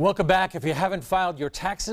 Welcome back. If you haven't filed your tax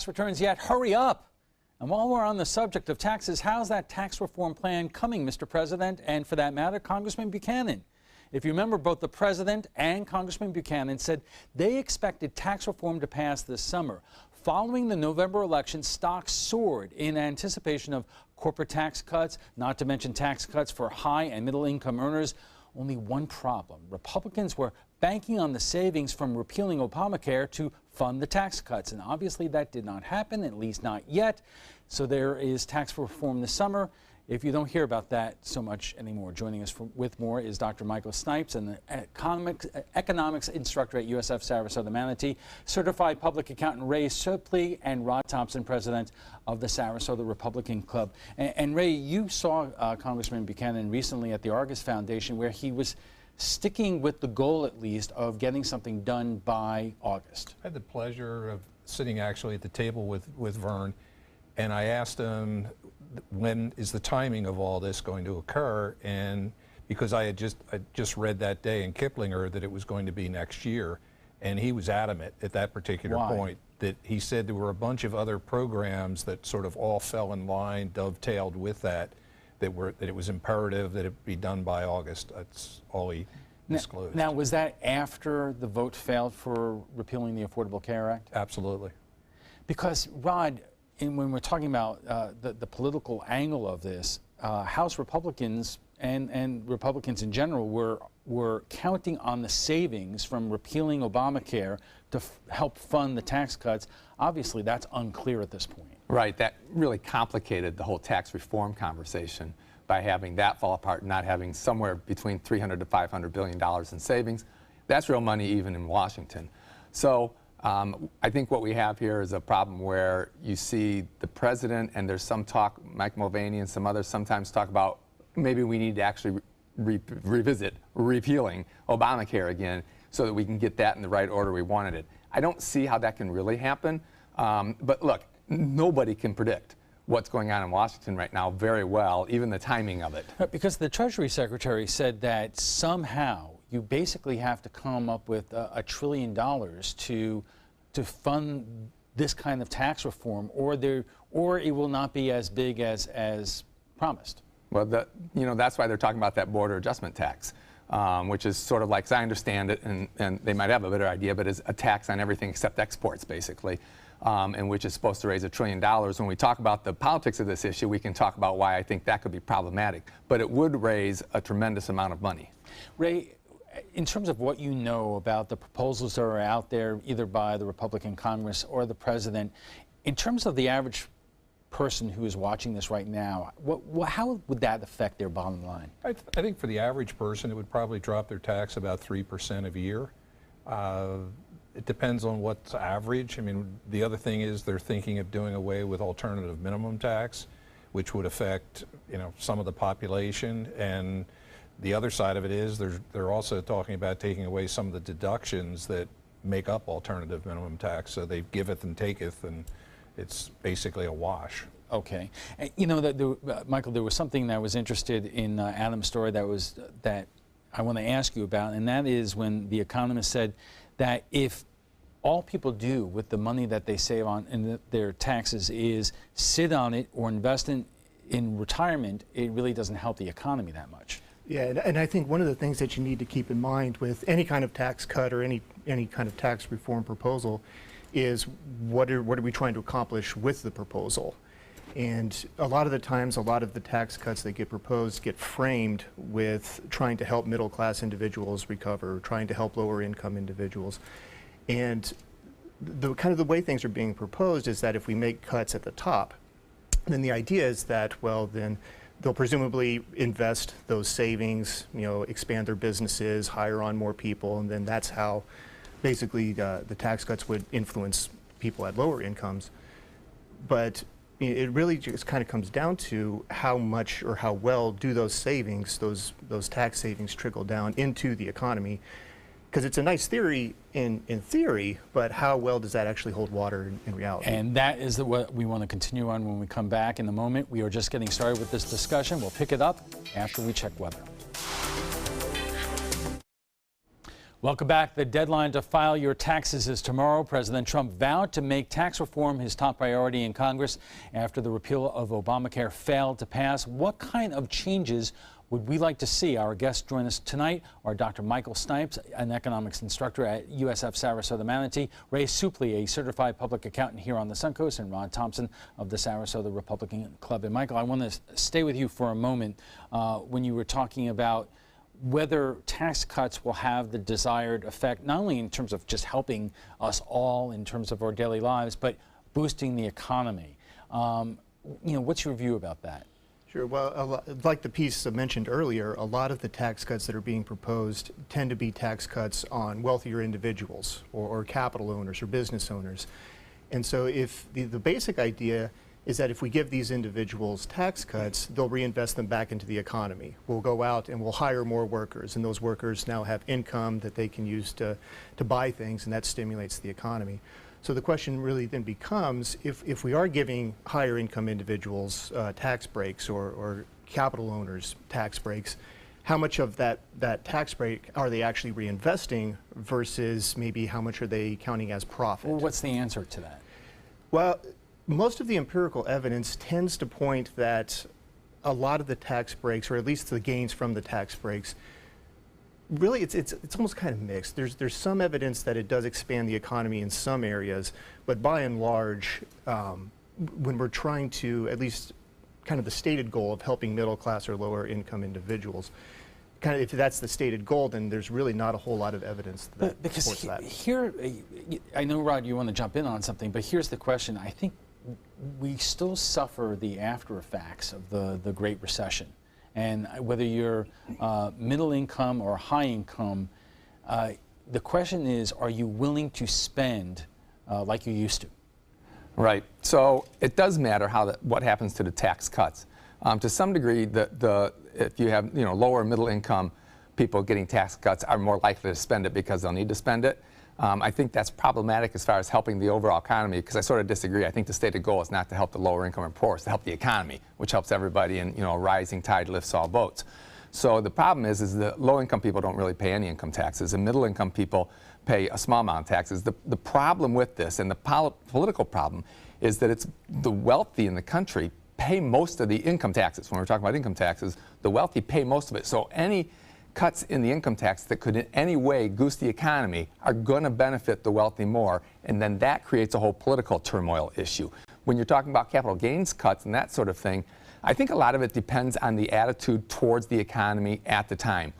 returns yet, hurry up. And while we're on the subject of taxes, how's that tax reform plan coming, Mr. President? And for that matter, Congressman Buchanan. If you remember, both the president and Congressman Buchanan said they expected tax reform to pass this summer. Following the November election, stocks soared in anticipation of corporate tax cuts, not to mention tax cuts for high and middle income earners. Only one problem. Republicans were banking on the savings from repealing Obamacare to fund the tax cuts. And obviously that did not happen, at least not yet. So there is tax reform this summer. If you don't hear about that so much anymore, joining us with more is Dr. Michael Snipes, an economics instructor at USF Sarasota Manatee, certified public accountant Ray Shipley, and Rod Thompson, president of the Sarasota Republican Club. And Ray, you saw Congressman Buchanan recently at the Argus Foundation, where he was sticking with the goal, at least, of getting something done by August. I had the pleasure of sitting actually at the table with Vern, and I asked him, when is the timing of all this going to occur? And because I just read that day in Kiplinger that it was going to be next year, and he was adamant at that particular point that he said there were a bunch of other programs that sort of all fell in line, dovetailed with that it was imperative that it be done by August. That's all he disclosed. Now, was that after the vote failed for repealing the Affordable Care Act? Absolutely. Because, Rod, when we're talking about the political angle of this, House Republicans and Republicans in general were counting on the savings from repealing Obamacare to help fund the tax cuts. Obviously, that's unclear at this point. Right. That really complicated the whole tax reform conversation by having that fall apart and not having somewhere between $300 to $500 billion in savings. That's real money even in Washington. So I think what we have here is a problem where you see the president, and there's some talk, Mike Mulvaney and some others sometimes talk about maybe we need to actually revisit repealing Obamacare again so that we can get that in the right order we wanted it. I don't see how that can really happen. But look, nobody can predict what's going on in Washington right now very well, even the timing of it. Because the Treasury Secretary said that somehow you basically have to come up with $1 trillion to fund this kind of tax reform, or it will not be as big as promised. Well, that's why they're talking about that border adjustment tax, which is sort of like, as I understand it, and they might have a better idea, but is a tax on everything except exports, basically, and which is supposed to raise $1 trillion. When we talk about the politics of this issue, we can talk about why I think that could be problematic, but it would raise a tremendous amount of money. Ray, in terms of what you know about the proposals that are out there, either by the Republican Congress or the president, in terms of the average person who is watching this right now, how would that affect their bottom line? I think for the average person, it would probably drop their tax about 3% a year. It depends on what's average. I mean, the other thing is they're thinking of doing away with alternative minimum tax, which would affect, some of the population. And the other side of it is they're also talking about taking away some of the deductions that make up alternative minimum tax. So they giveth and taketh, and it's basically a wash. Okay. Michael, there was something that I was interested in Adam's story that I want to ask you about, and that is when the economist said that if all people do with the money that they save on in their taxes is sit on it or invest in retirement, it really doesn't help the economy that much. Yeah, and I think one of the things that you need to keep in mind with any kind of tax cut or any kind of tax reform proposal is what are we trying to accomplish with the proposal. And a lot of the times, a lot of the tax cuts that get proposed get framed with trying to help middle-class individuals recover, trying to help lower-income individuals. And the way things are being proposed is that if we make cuts at the top, then the idea is that, well, then they'll presumably invest those savings, expand their businesses, hire on more people, and then that's how basically the tax cuts would influence people at lower incomes. But it really just kind of comes down to how much or how well do those savings, those tax savings, trickle down into the economy. Because it's a nice theory in theory, but how well does that actually hold water in reality? And that is what we want to continue on when we come back in a moment. We are just getting started with this discussion. We'll pick it up after we check weather. Welcome back. The deadline to file your taxes is tomorrow. President Trump vowed to make tax reform his top priority in Congress after the repeal of Obamacare failed to pass. What kind of changes would we like to see? Our guests join us tonight are Dr. Michael Snipes, an economics instructor at USF Sarasota Manatee, Ray Supley, a certified public accountant here on the Suncoast, and Ron Thompson of the Sarasota Republican Club. And Michael, I want to stay with you for a moment when you were talking about whether tax cuts will have the desired effect, not only in terms of just helping us all in terms of our daily lives, but boosting the economy. What's your view about that? Sure. Well, like the piece mentioned earlier, a lot of the tax cuts that are being proposed tend to be tax cuts on wealthier individuals or capital owners or business owners. And so if the basic idea is that if we give these individuals tax cuts, they'll reinvest them back into the economy. We'll go out and we'll hire more workers, and those workers now have income that they can use to buy things, and that stimulates the economy. So the question really then becomes, if we are giving higher income individuals tax breaks or capital owners tax breaks, how much of that tax break are they actually reinvesting versus maybe how much are they counting as profit? Well, what's the answer to that? Well, most of the empirical evidence tends to point that a lot of the tax breaks, or at least the gains from the tax breaks, really it's almost kind of mixed. There's some evidence that it does expand the economy in some areas, but by and large, when we're trying to, at least kind of the stated goal of helping middle class or lower income individuals, kind of if that's the stated goal, then there's really not a whole lot of evidence that supports that. Here, I know, Rod, you want to jump in on something, but here's the question. I think we still suffer the after effects of the Great Recession. And whether you're middle income or high income, the question is, are you willing to spend like you used to? Right. So it does matter what happens to the tax cuts. To some degree, if you have lower middle income people getting tax cuts are more likely to spend it because they'll need to spend it. I think that's problematic as far as helping the overall economy, because I sort of disagree. I think the stated goal is not to help the lower income and poor, it's to help the economy, which helps everybody, and a rising tide lifts all boats. So the problem is that low income people don't really pay any income taxes, and middle income people pay a small amount of taxes. The problem with this, and the political problem, is that it's the wealthy in the country pay most of the income taxes. When we're talking about income taxes, the wealthy pay most of it. So any cuts in the income tax that could in any way goose the economy are going to benefit the wealthy more, and then that creates a whole political turmoil issue. When you're talking about capital gains cuts and that sort of thing, I think a lot of it depends on the attitude towards the economy at the time.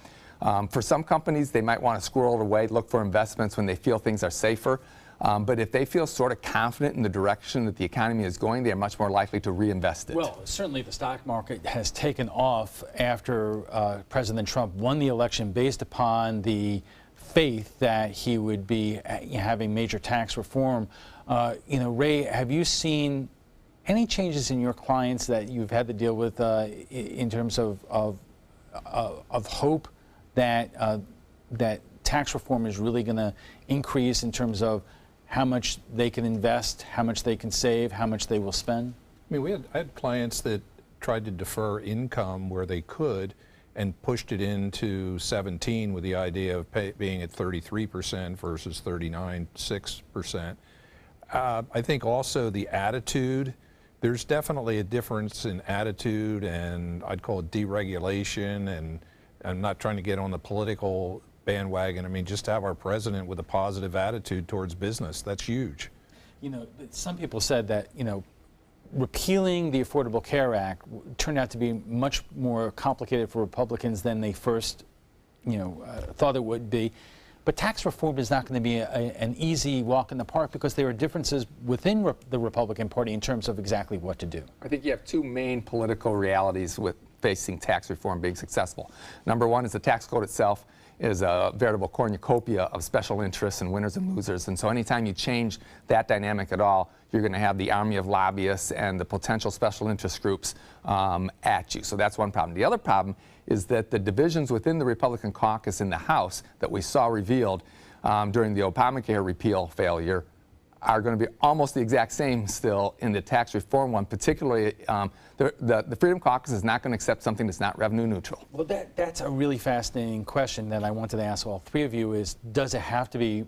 For some companies, they might want to squirrel it away, look for investments when they feel things are safer. But if they feel sort of confident in the direction that the economy is going, they are much more likely to reinvest it. Well, certainly the stock market has taken off after President Trump won the election based upon the faith that he would be having major tax reform. Ray, have you seen any changes in your clients that you've had to deal with in terms of hope that that tax reform is really going to increase in terms of how much they can invest, how much they can save, how much they will spend? I mean, I had clients that tried to defer income where they could and pushed it into 17 with the idea of being at 33% versus 39.6%. I think also the attitude, there's definitely a difference in attitude, and I'd call it deregulation, and I'm not trying to get on the political bandwagon. I mean, just to have our president with a positive attitude towards business, that's huge. Some people said that, repealing the Affordable Care Act turned out to be much more complicated for Republicans than they first, thought it would be. But tax reform is not going to be an easy walk in the park, because there are differences within the Republican Party in terms of exactly what to do. I think you have two main political realities with facing tax reform being successful. Number one is the tax code itself is a veritable cornucopia of special interests and winners and losers. And so anytime you change that dynamic at all, you're going to have the army of lobbyists and the potential special interest groups at you. So that's one problem. The other problem is that the divisions within the Republican caucus in the House that we saw revealed during the Obamacare repeal failure are going to be almost the exact same still in the tax reform one. Particularly, the Freedom Caucus is not going to accept something that's not revenue neutral. Well, that's a really fascinating question that I wanted to ask all three of you is, does it have to be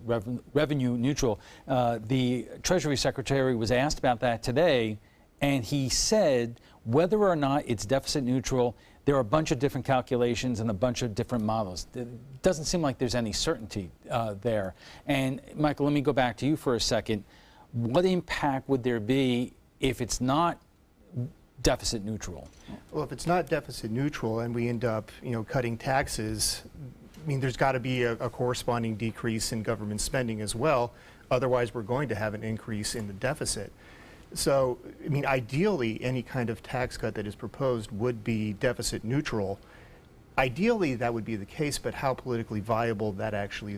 revenue neutral? The Treasury Secretary was asked about that today, and he said whether or not it's deficit neutral, there are a bunch of different calculations and a bunch of different models. It doesn't seem like there's any certainty there. And Michael, let me go back to you for a second. What impact would there be if it's not deficit neutral? Well, if it's not deficit neutral and we end up, cutting taxes, I mean, there's got to be a corresponding decrease in government spending as well. Otherwise, we're going to have an increase in the deficit. So, I mean, ideally, any kind of tax cut that is proposed would be deficit neutral. Ideally, that would be the case, but how politically viable that actually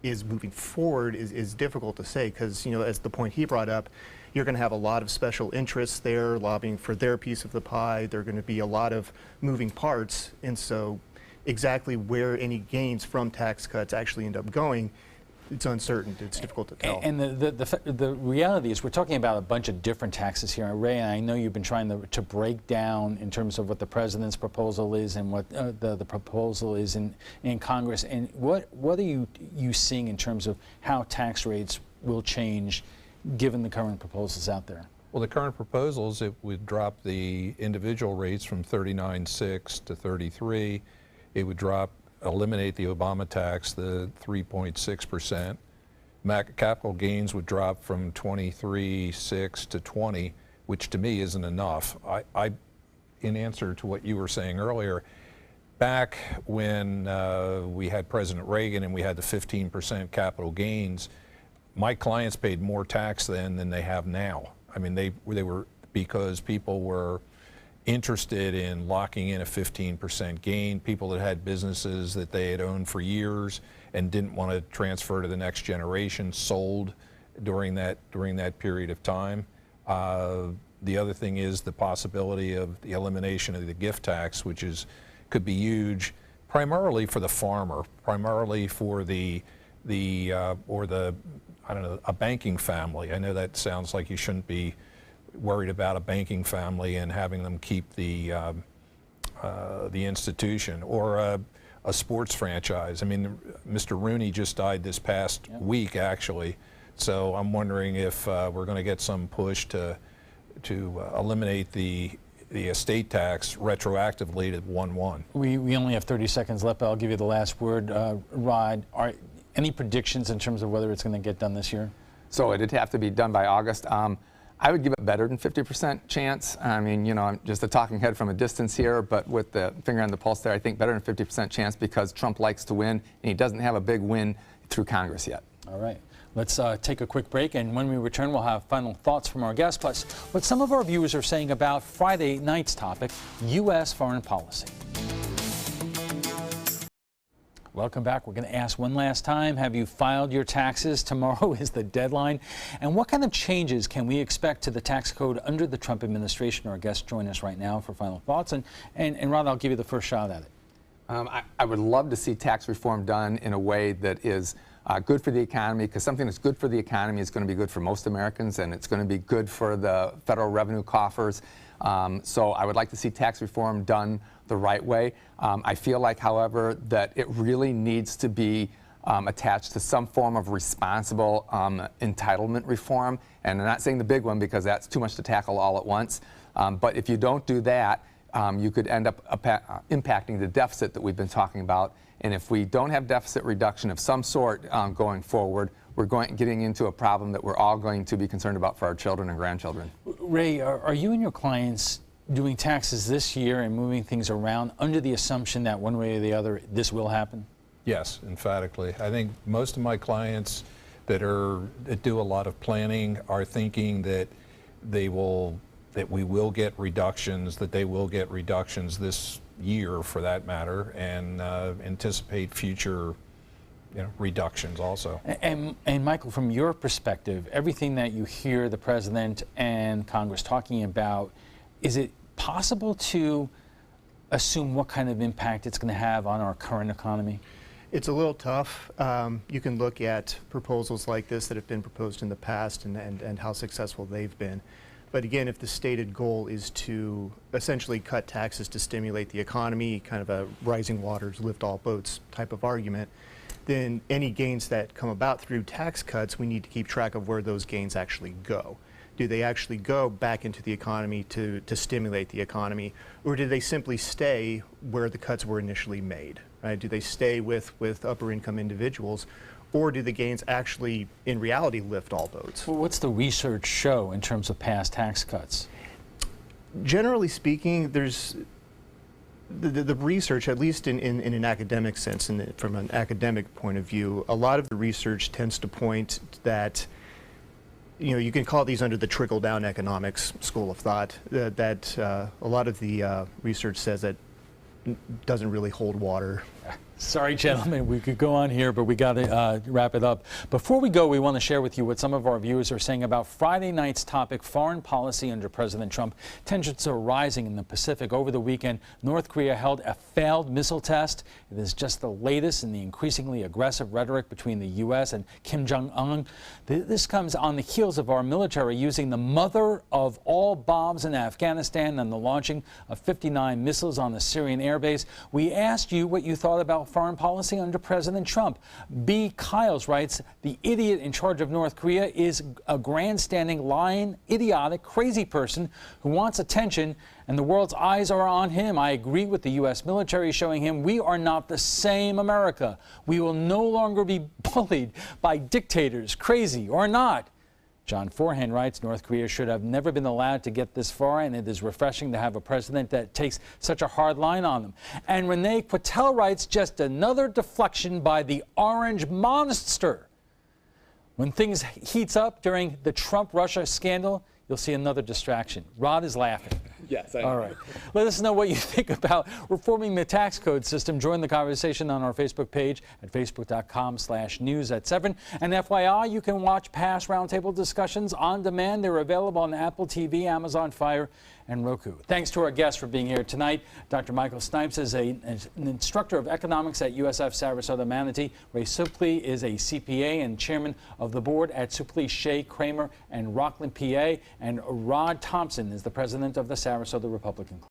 is moving forward is difficult to say, because, as the point he brought up, you're going to have a lot of special interests there lobbying for their piece of the pie. There are going to be a lot of moving parts, and so exactly where any gains from tax cuts actually end up going, it's uncertain. It's difficult to tell. And the reality is we're talking about a bunch of different taxes here. Ray, and I know you've been trying to break down in terms of what the president's proposal is and what the proposal is in Congress. And what are you seeing in terms of how tax rates will change given the current proposals out there? Well, the current proposals, it would drop the individual rates from 39.6 to 33. It would eliminate the Obama tax, the 3.6%. Capital gains would drop from 23.6 to 20, which to me isn't enough. In answer to what you were saying earlier, back when we had President Reagan and we had the 15% capital gains, my clients paid more tax then than they have now. I mean, they were, because people were interested in locking in a 15% gain, people that had businesses that they had owned for years and didn't want to transfer to the next generation sold during that period of time. The other thing is the possibility of the elimination of the gift tax, which could be huge, primarily for the farmer, primarily for a banking family. I know that sounds like you shouldn't be worried about a banking family and having them keep the institution, or a sports franchise. I mean, Mr. Rooney just died this past week, actually, so I'm wondering if we're going to get some push to eliminate the estate tax retroactively to 1/1. We only have 30 seconds left, but I'll give you the last word. Rod, any predictions in terms of whether it's going to get done this year? So it'd have to be done by August. I would give it better than 50% chance. I mean, I'm just a talking head from a distance here, but with the finger on the pulse there, I think better than 50% chance because Trump likes to win, and he doesn't have a big win through Congress yet. All right. Let's take a quick break, and when we return, we'll have final thoughts from our guests, plus what some of our viewers are saying about Friday night's topic, U.S. foreign policy. Welcome back. We're going to ask one last time, have you filed your taxes? Tomorrow is the deadline. And what kind of changes can we expect to the tax code under the Trump administration? Our guests join us right now for final thoughts. And Ron, I'll give you the first shot at it. I would love to see tax reform done in a way that is good for the economy, because something that's good for the economy is going to be good for most Americans, and it's going to be good for the federal revenue coffers. So I would like to see tax reform done the right way. I feel like, however, that it really needs to be attached to some form of responsible entitlement reform. And I'm not saying the big one because that's too much to tackle all at once. But if you don't do that, you could end up impacting the deficit that we've been talking about. And if we don't have deficit reduction of some sort going forward, we're getting into a problem that we're all going to be concerned about for our children and grandchildren. Ray, are you and your clients doing taxes this year and moving things around under the assumption that one way or the other this will happen? Yes, emphatically. I think most of my clients that do a lot of planning are thinking that we will get reductions, that they will get reductions this year for that matter, and anticipate future reductions also. And Michael, from your perspective, everything that you hear the President and Congress talking about, is it possible to assume what kind of impact it's going to have on our current economy? It's a little tough. You can look at proposals like this that have been proposed in the past and how successful they've been. But again, if the stated goal is to essentially cut taxes to stimulate the economy, kind of a rising waters lift all boats type of argument, then any gains that come about through tax cuts, we need to keep track of where those gains actually go. Do they actually go back into the economy to stimulate the economy, or do they simply stay where the cuts were initially made? Right? Do they stay with upper income individuals, or do the gains actually, in reality, lift all boats? Well, what's the research show in terms of past tax cuts? Generally speaking, there's the research, at least in an academic sense, and from an academic point of view, a lot of the research tends to point that, you can call these under the trickle-down economics school of thought, that a lot of the research says that doesn't really hold water. Sorry, gentlemen, we could go on here, but we got to wrap it up. Before we go, we want to share with you what some of our viewers are saying about Friday night's topic, foreign policy under President Trump. Tensions are rising in the Pacific. Over the weekend, North Korea held a failed missile test. It is just the latest in the increasingly aggressive rhetoric between the U.S. and Kim Jong-un. This comes on the heels of our military using the mother of all bombs in Afghanistan and the launching of 59 missiles on the Syrian airbase. We asked you what you thought about foreign policy under President Trump. B. Kyles writes, the idiot in charge of North Korea is a grandstanding, lying, idiotic, crazy person who wants attention, and the world's eyes are on him. I agree with the U.S. military showing him we are not the same America. We will no longer be bullied by dictators, crazy or not. John Forehand writes, North Korea should have never been allowed to get this far, and it is refreshing to have a president that takes such a hard line on them. And Renee Patel writes, just another deflection by the orange monster. When things heats up during the Trump-Russia scandal, you'll see another distraction. Rod is laughing. Yes, I know. All right. Let us know what you think about reforming the tax code system. Join the conversation on our Facebook page at facebook.com/news@7. And FYI, you can watch past Roundtable discussions on demand. They're available on Apple TV, Amazon Fire, and Roku. Thanks to our guests for being here tonight. Dr. Michael Snipes is an instructor of economics at USF Sarasota Manatee. Ray Suplee is a CPA and chairman of the board at Suplee, Shea, Kramer, and Rockland, PA. And Rod Thompson is the president of the Sarasota Republican Club.